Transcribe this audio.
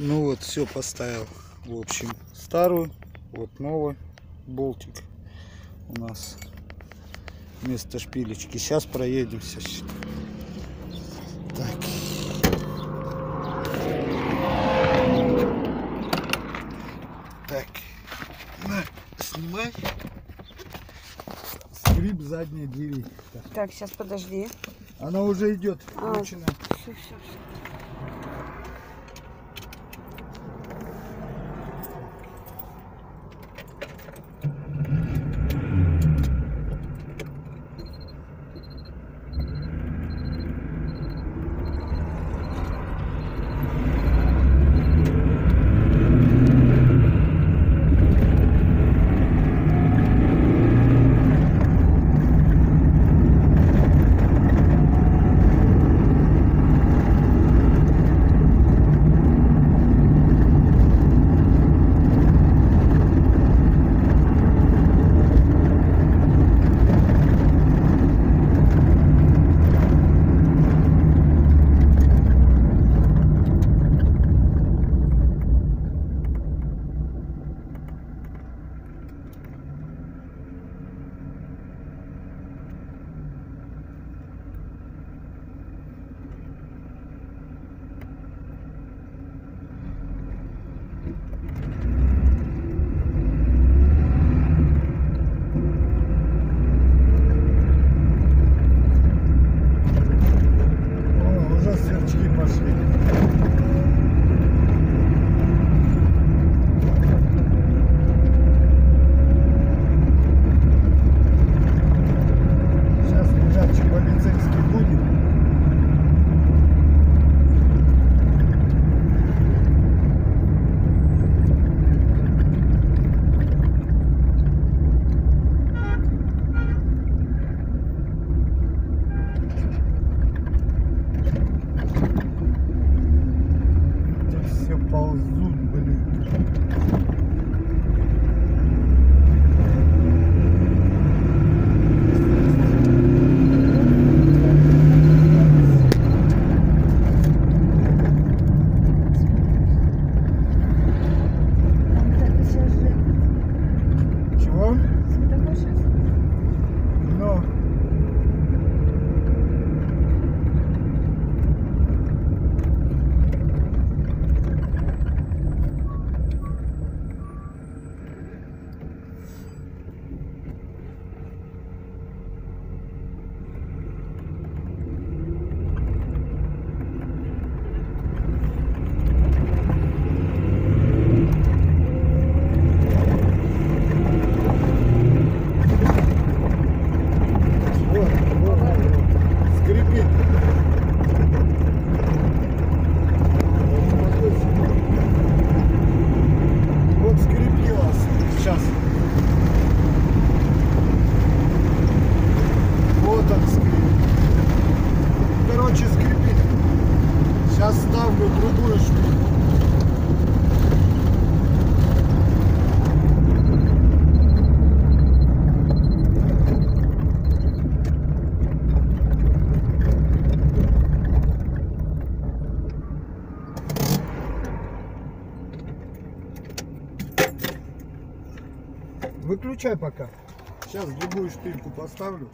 Ну вот, все поставил. В общем, старую, вот новый болтик у нас вместо шпилечки. Сейчас проедемся. Так. Так. На, снимай. Скрип задней двери. Так, сейчас подожди. Она уже идет. Все, все, все. Ползут, блин. Чего? Но. Сейчас. Вот он скрипит. Короче, скрипит. Сейчас ставлю другую шпильку. Выключай пока. Сейчас другую шпильку поставлю.